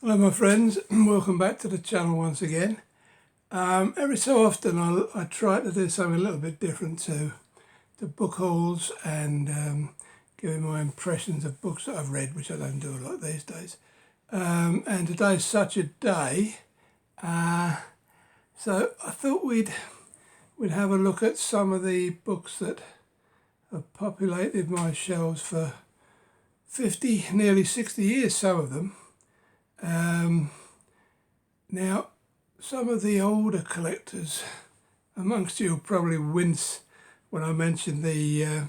Hello my friends, welcome back to the channel once again. Every so often I try to do something a little bit different to book hauls and giving my impressions of books that I've read, which I don't do a lot these days. And today's such a day, so I thought we'd have a look at some of the books that have populated my shelves for 50, nearly 60 years, some of them. Now, some of the older collectors amongst you will probably wince when I mention the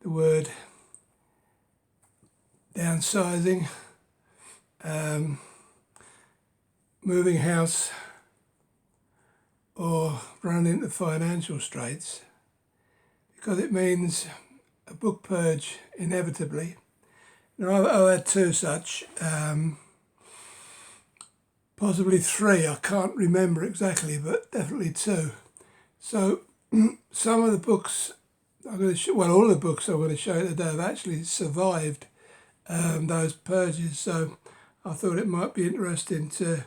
word downsizing, moving house, or running into financial straits, because it means a book purge inevitably. Now, I've had two such. Possibly three, I can't remember exactly, but definitely two. So some of the books I'm going to all the books I'm going to show you today have actually survived those purges. So I thought it might be interesting to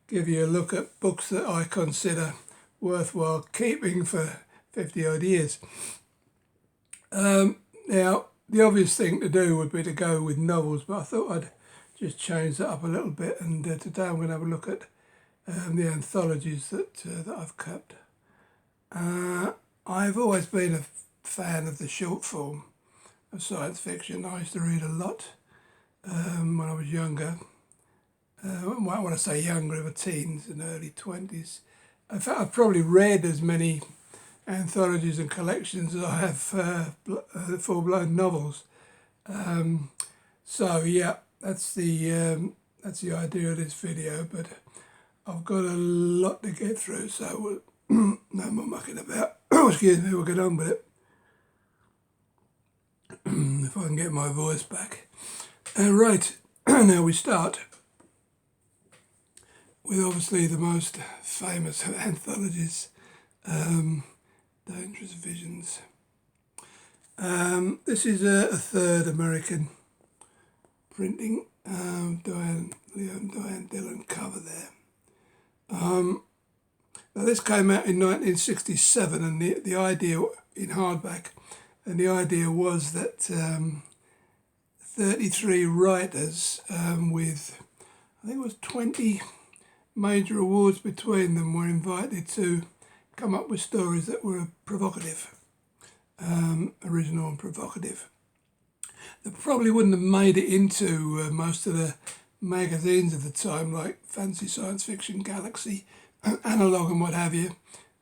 give you a look at books that I consider worthwhile keeping for 50 odd years. Now, the obvious thing to do would be to go with novels, but I thought I'd just change that up a little bit, and today I'm going to have a look at the anthologies that I've kept. I've always been a fan of the short form of science fiction. I used to read a lot when I was younger. When I say younger, in my teens and early 20s. In fact, I've probably read as many anthologies and collections as I have full-blown novels. So yeah, that's the idea of this video, but I've got a lot to get through, so no more mucking about. Excuse me, we'll get on with it. If I can get my voice back. Right, now we start with obviously the most famous of anthologies, Dangerous Visions. This is a third American printing, Diane Dillon cover there. Now this came out in 1967, and the idea in hardback, and the idea was that 33 writers with, I think it was 20 major awards between them, were invited to come up with stories that were provocative, original and provocative. They probably wouldn't have made it into most of the magazines of the time, like Fancy Science Fiction, Galaxy, Analog, and what have you.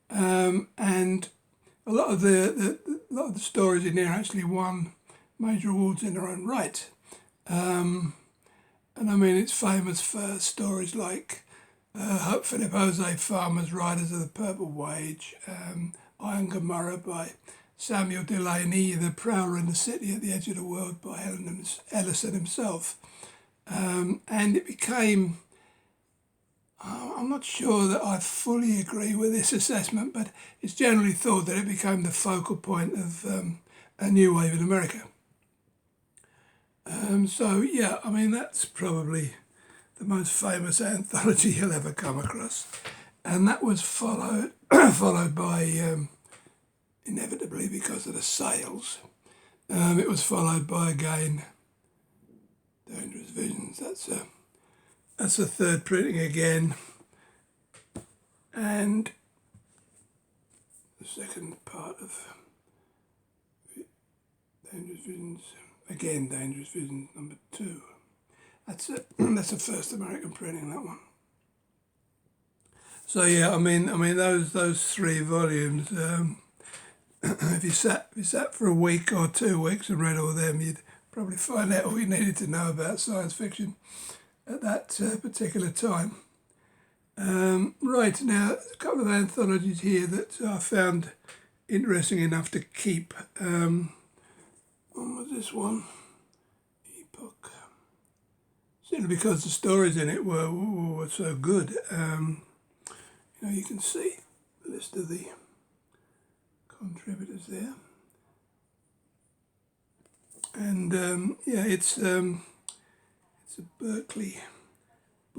And a lot of the stories in there actually won major awards in their own right. And I mean, it's famous for stories like Philip Jose Farmer's Riders of the Purple Wage, Iron Gomorrah by Samuel Delany, The Prowler in the City at the Edge of the World by Ellison himself. And it became, I'm not sure that I fully agree with this assessment, but it's generally thought that it became the focal point of a new wave in America. So yeah, I mean, that's probably the most famous anthology you'll ever come across. And that was followed by, inevitably because of the sales, it was followed by, again, Dangerous Visions. That's a third printing again, and the second part of Dangerous Visions, again Dangerous Visions number 2. That's it. That's the first American printing, that one. So yeah, I mean those 3 volumes. If you sat for a week or 2 weeks and read all of them, you'd probably find out all you needed to know about science fiction at that particular time. Right, now, a couple of anthologies here that I found interesting enough to keep. What was this one? Epoch. Simply because the stories in it were so good. You can see the list of the contributors there. And yeah, it's a Berkeley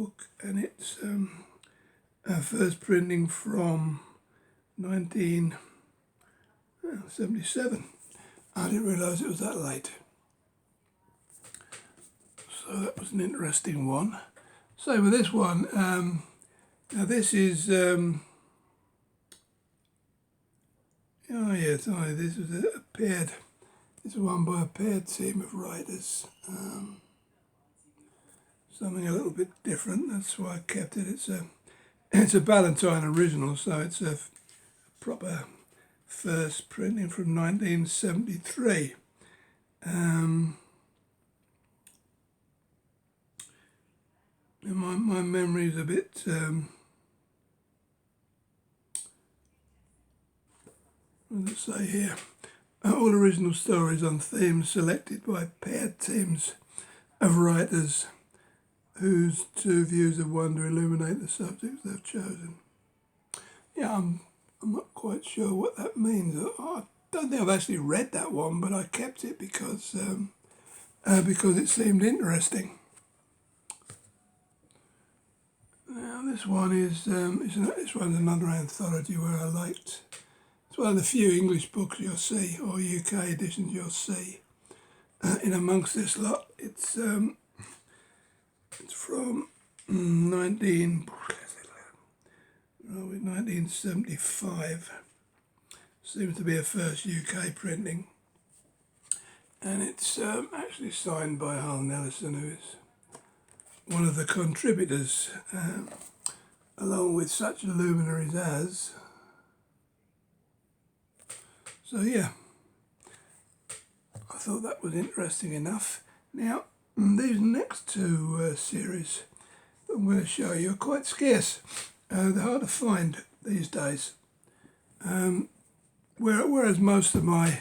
book, and it's first printing from 1977. I didn't realise it was that late. So that was an interesting one. So with this one, now this is, this was a paired, this is one by a paired team of writers. Something a little bit different, that's why I kept it. It's a Ballantine original, so it's a proper first printing from 1973. And my memory's a bit what does it say here? All original stories on themes selected by paired teams of writers whose two views of one to illuminate the subjects they've chosen. Yeah, I'm not quite sure what that means. I don't think I've actually read that one, but I kept it because it seemed interesting. Now this one is this one's another anthology where I liked. It's one of the few English books you'll see, or UK editions you'll see. In amongst this lot, it's from 1975. Seems to be a first UK printing, and it's actually signed by Hull Nelson, who is one of the contributors, along with such luminaries as. So yeah, I thought that was interesting enough. Now, these next two series that I'm going to show you are quite scarce. They're hard to find these days. Whereas most of my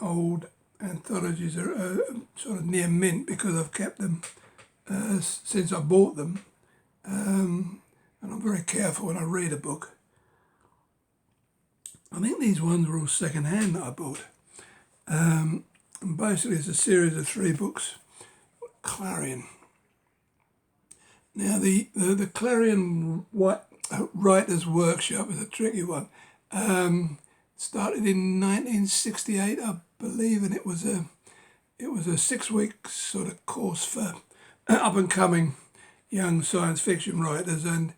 old anthologies are sort of near mint because I've kept them since I bought them. And I'm very careful when I read a book. I think these ones were all second hand that I bought. And basically it's a series of 3 books, Clarion. Now the Clarion Writers Workshop is a tricky one. Started in 1968, I believe, and it was a 6-week sort of course for up and coming young science fiction writers, and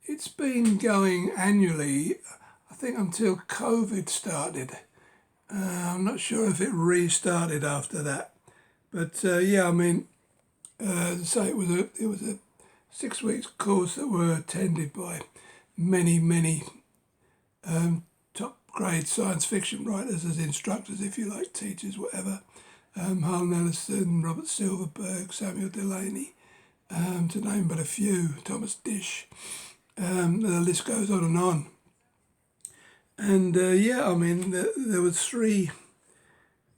it's been going annually, I think, until COVID started. I'm not sure if it restarted after that, but yeah, I mean, as I say, it was a 6 weeks course that were attended by many top grade science fiction writers as instructors, if you like, teachers, whatever. Hull Nelson, Robert Silverberg, Samuel Delaney, to name but a few, Thomas Dish. The list goes on and on. And yeah, I mean, there were three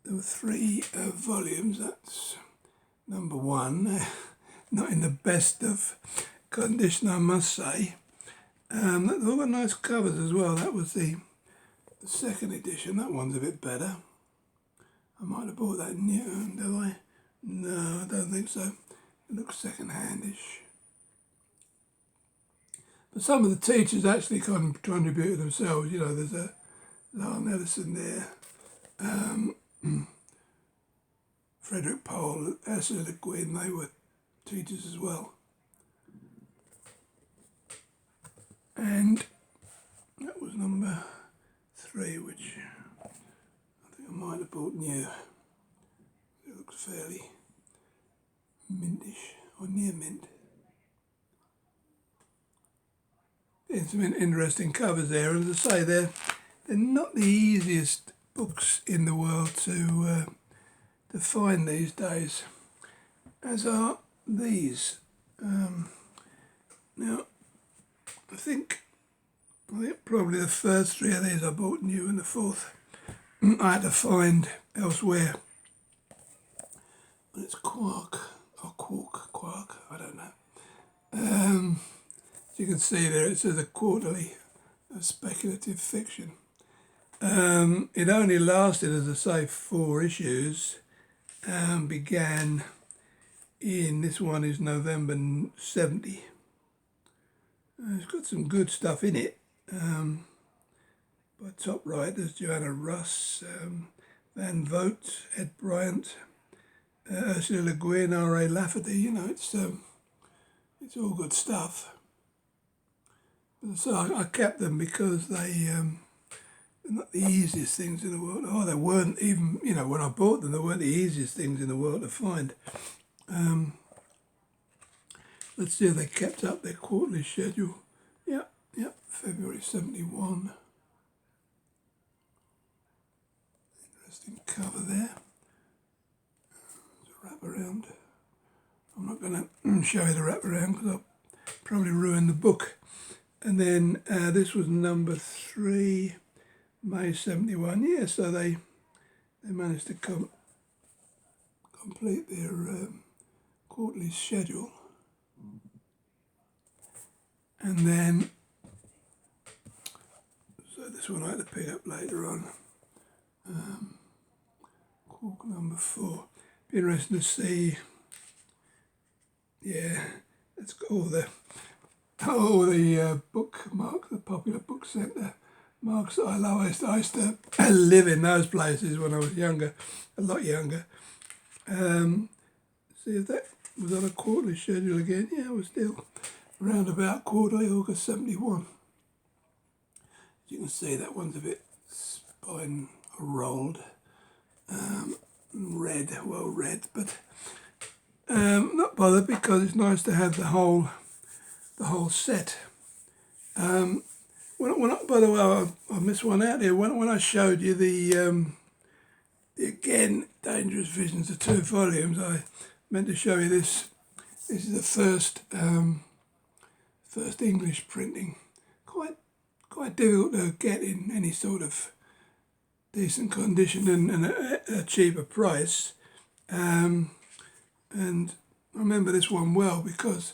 volumes. That's number 1, not in the best of condition, I must say. They've all got nice covers as well. That was the second edition. That one's a bit better. I might have bought that new, did I? No, I don't think so. It looks second-handish. But some of the teachers actually contributed themselves. You know, there's a Hull Nelson there. Frederick Pohl, Ursula Le Guin, they were teachers as well. And that was number 3, which I think I might have bought new. It looks fairly mintish, or near mint. There's some interesting covers there, and as I say, they're not the easiest books in the world to find these days, as are these. Now, I think probably the first 3 of these I bought new, and the 4th I had to find elsewhere. But it's Quark, I don't know. As you can see there, it says a quarterly of speculative fiction. It only lasted, as I say, 4 issues, began in. This one is November 70. It's got some good stuff in it. By top writers, Joanna Russ, Van Vogt, Ed Bryant, Ursula Le Guin, R.A. Lafferty. You know, it's all good stuff. So I kept them because they're not the easiest things in the world. Oh, they weren't even, you know, when I bought them, they weren't the easiest things in the world to find. Let's see if they kept up their quarterly schedule. Yeah, February 71. Interesting cover there. There's a wraparound. I'm not going to show you the wraparound because I'll probably ruin the book. And then this was number 3, May 71. Yeah, so they managed to complete their quarterly schedule. And then, so this one I had to pick up later on. Quark number 4. Be interesting to see. Yeah, it's got all the bookmarks, the Popular Book Centre marks that I love. I used to live in those places when I was younger, a lot younger. See if that was on a quarterly schedule again. Yeah, it was still around about quarterly, August 71. As you can see, that one's a bit spine rolled, red, well read, but not bothered because it's nice to have the whole set. By the way, I missed one out here. When I showed you the again Dangerous Visions, the 2 volumes, I meant to show you this. This is the first English printing. Quite difficult to get in any sort of decent condition and a cheaper price. And I remember this one well because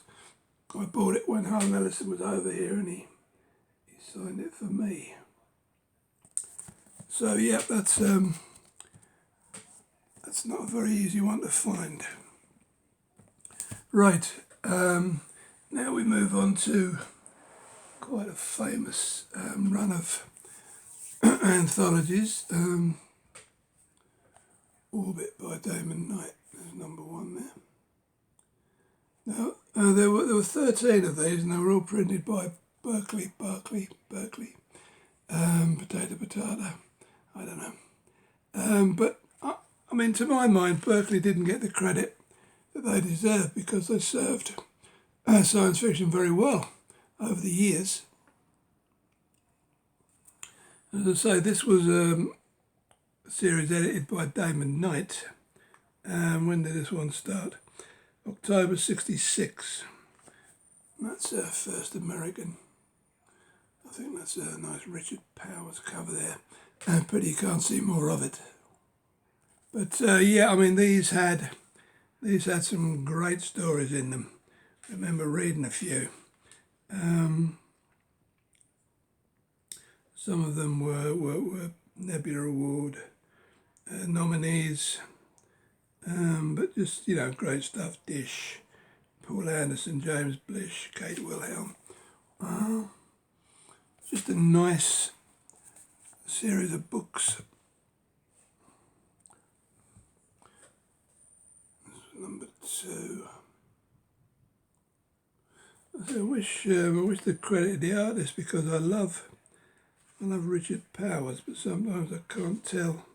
I bought it when Harlan Ellison was over here and he signed it for me. So yeah, that's not a very easy one to find. Right, now we move on to quite a famous run of anthologies. Orbit by Damon Knight, there's number 1 there. Now, there were 13 of these and they were all printed by Berkeley, Potato, I don't know. But, I mean, to my mind, Berkeley didn't get the credit that they deserved because they served science fiction very well over the years. As I say, this was a series edited by Damon Knight. When did this one start? October 66. That's our first American. I think that's a nice Richard Powers cover there. Pity you can't see more of it. But yeah, I mean these had some great stories in them. I remember reading a few. Some of them were Nebula Award nominees, but just, you know, great stuff. Dish, Paul Anderson, James Blish, Kate Wilhelm. Just a nice series of books. This is number 2. I wish to credit the artist because I love Richard Powers, but sometimes I can't tell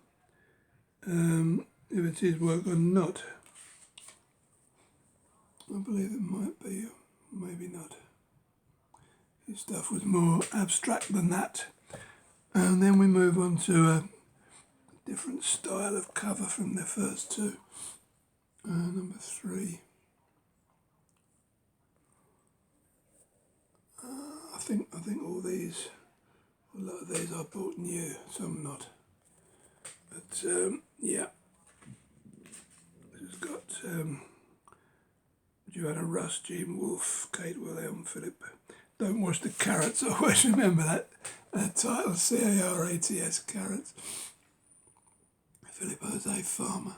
if it's his work or not. I believe it might be, maybe not. His stuff was more abstract than that. And then we move on to a different style of cover from the first 2. Number 3. I think all these, a lot of these I bought new, some not. But yeah, this has got Joanna Russ, Gene Wolfe, Kate Wilhelm, Philip. Don't Wash the Carrots. I always remember that title, C-A-R-A-T-S, Carrots. Philip Jose Farmer.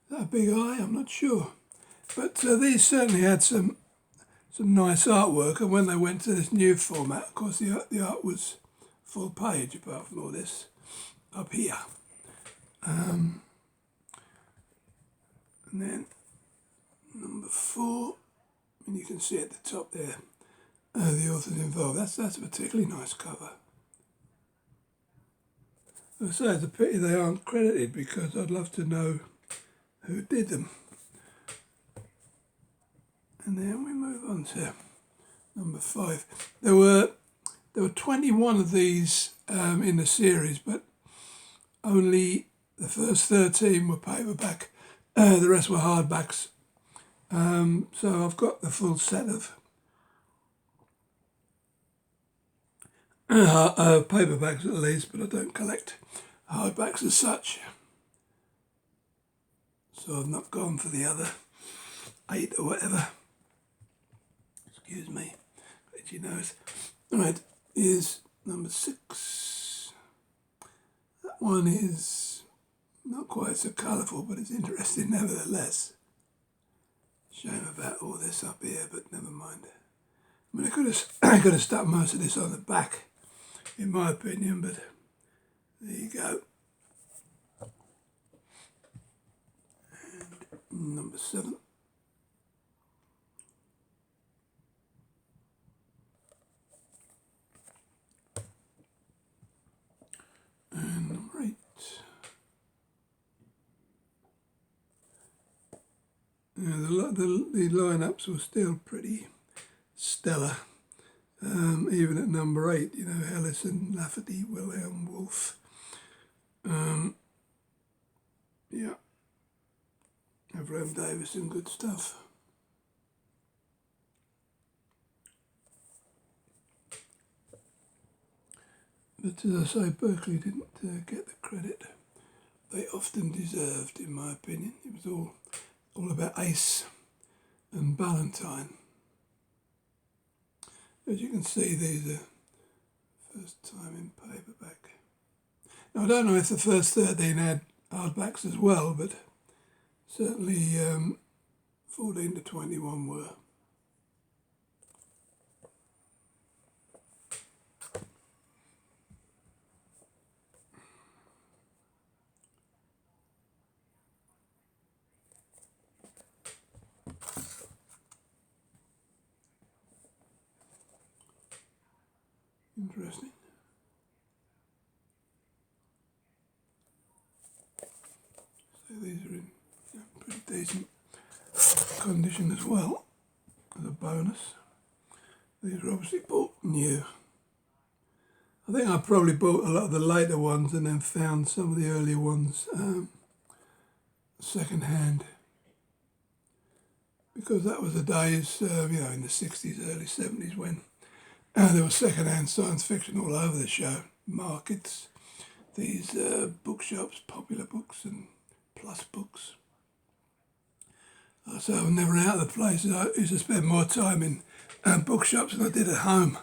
Is that a big eye? I'm not sure. But these certainly had some nice artwork, and when they went to this new format, of course, the art was full page apart from all this up here. And then number 4, and you can see at the top there the authors involved. That's a particularly nice cover. I say it's a pity they aren't credited, because I'd love to know who did them. And then we move on to number 5. There were 21 of these in the series, but only the first 13 were paperback. The rest were hardbacks. So I've got the full set of paperbacks at least, but I don't collect hardbacks as such. So I've not gone for the other 8 or whatever. Excuse me, itchy nose. Right, here's number 6. That one is not quite so colourful, but it's interesting nevertheless. Shame about all this up here, but never mind. I mean, I could have stuck most of this on the back, in my opinion, but there you go. And number 7. And number 8. Yeah, the lineups were still pretty stellar, even at number 8. You know, Ellison, Lafferty, Wilhelm, Wolfe. Yeah, Abraham Davison, good stuff. But as I say, Berkeley didn't get the credit they often deserved, in my opinion. It was all about Ace and Ballantyne. As you can see, these are first time in paperback. Now, I don't know if the first 13 had hardbacks as well, but certainly 14 to 21 were. Interesting. So these are in pretty decent condition as well, as a bonus. These are obviously bought new. I think I probably bought a lot of the later ones and then found some of the earlier ones second hand, because that was the days, in the 60s, early 70s, when there was second-hand science fiction all over the show. Markets, these bookshops, Popular Books and Plus Books. So I was never out of the place. I used to spend more time in bookshops than I did at home.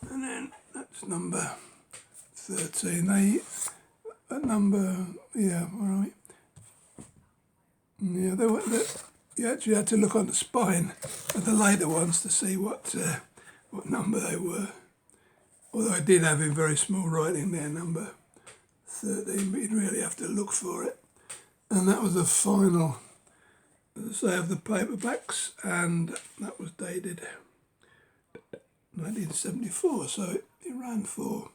And then that's number 13. Where are we? Yeah, you actually had to look on the spine of the later ones to see what number they were. Although I did have in very small writing there, number 13, but you'd really have to look for it. And that was the final, as I say, of the paperbacks, and that was dated 1974, so it ran for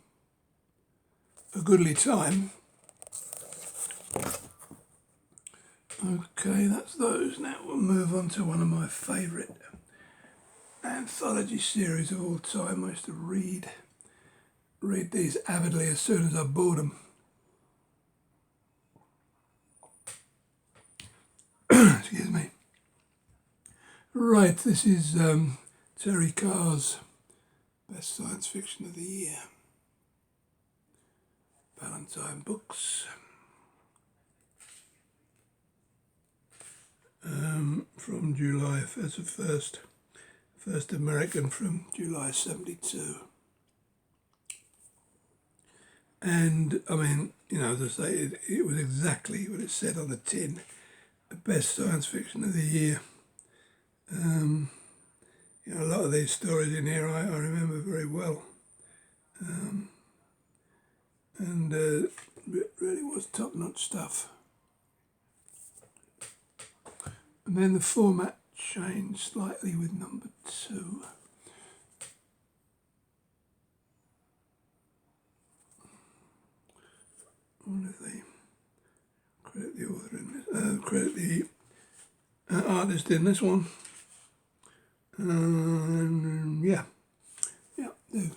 a goodly time. Okay, that's those. Now we'll move on to one of my favourite anthology series of all time. I used to read these avidly as soon as I bought them. Excuse me. Right, this is Terry Carr's Best Science Fiction of the Year. Ballantyne Books. From July, as the first American from July 72. And I mean, as I say, it was exactly what it said on the tin. the best science fiction of the year. A lot of these stories in here I remember very well. And it really was top-notch stuff. And then the format changed slightly with number 2. I wonder if they credit the author in this, credit the artist in this one. Yeah,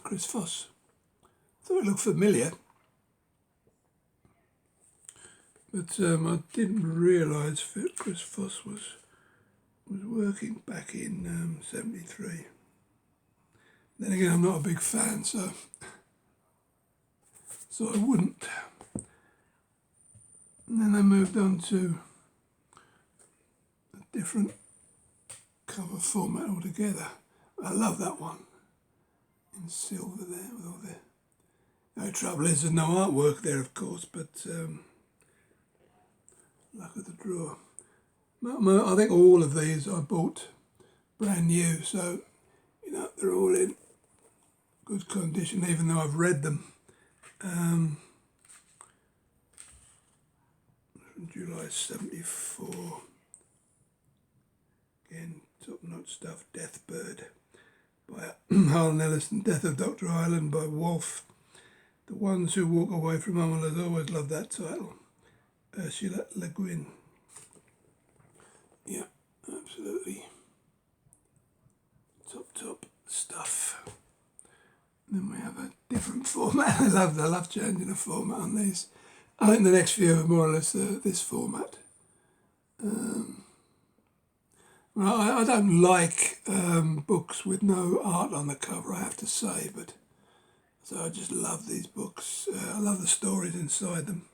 Chris Foss. Thought it looked familiar, but I didn't realise that Chris Foss was working back in '73. Then again, I'm not a big fan, so I wouldn't. And then they moved on to a different cover format altogether. I love that one in silver there with all the. No trouble is there's no artwork there, of course, but luck of the draw. I think all of these I bought brand new, so they're all in good condition, even though I've read them. From July '74. Again, top-notch stuff. Deathbird by Harlan Ellison. Death of Dr. Ireland by Wolfe. The Ones Who Walk Away from Home. I always loved that title. Ursula Le Guin. Yeah, absolutely top stuff. Then we have a different format. I love changing the format on these. I think the next few are more or less this format. I don't like books with no art on the cover, I have to say, but so I just love these books. I love the stories inside them.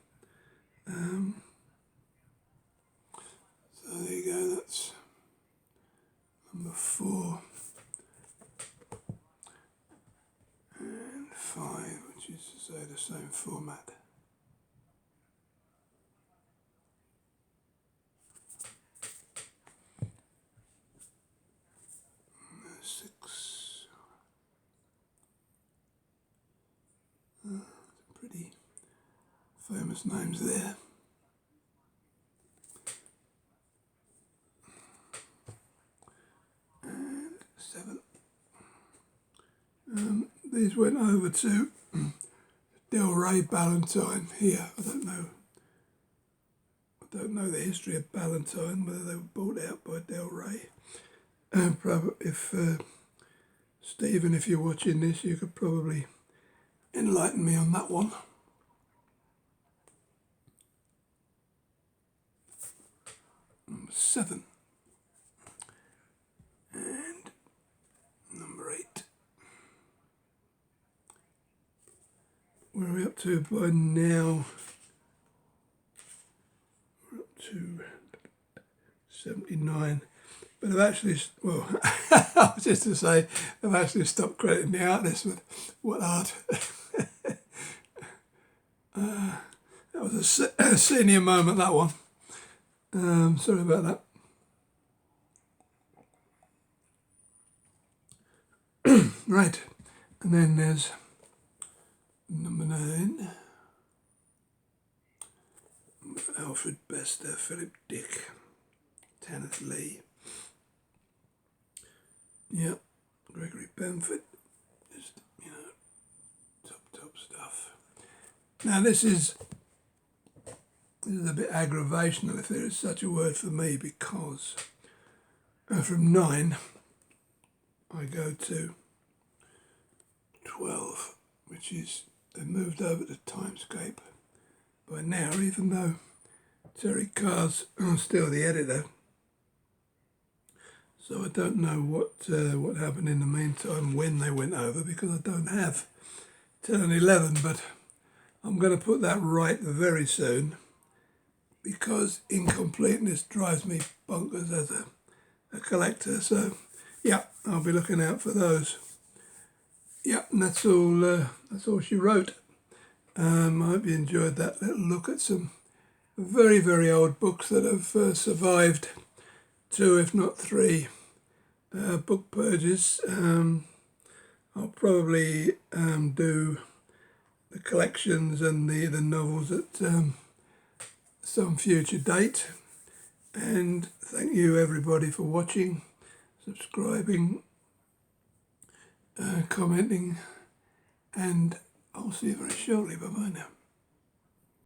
So there you go, that's number 4 and 5, which is to say the same format. 6. Pretty famous names there. And 7. These went over to Del Rey Ballantine here. I don't know the history of Ballantine, whether they were bought out by Del Rey. Probably if Stephen, if you're watching this, you could probably enlighten me on that one. Number 7 and number 8. Where are we up to by now? We're up to 79. But I've actually, well, I was just to say, I've actually stopped crediting the artist with what art. That was a senior moment, that one. Sorry about that. Right, and then there's number 9. Alfred Bester, Philip Dick, Tanith Lee. Yeah, Gregory Bamford, just, top stuff. Now this is a bit aggravational, if there is such a word for me, because from 9 I go to 12, which is, they've moved over to Timescape by now, even though Terry Carr's still the editor. So I don't know what happened in the meantime when they went over, because I don't have 10 and 11, but I'm going to put that right very soon, because incompleteness drives me bonkers as a collector. So yeah, I'll be looking out for those. Yeah, and that's all she wrote. I hope you enjoyed that little look at some very, very old books that have survived 2, if not 3 book purges. I'll probably do the collections and the novels at some future date. And thank you everybody for watching, subscribing, commenting, and I'll see you very shortly. Bye bye now.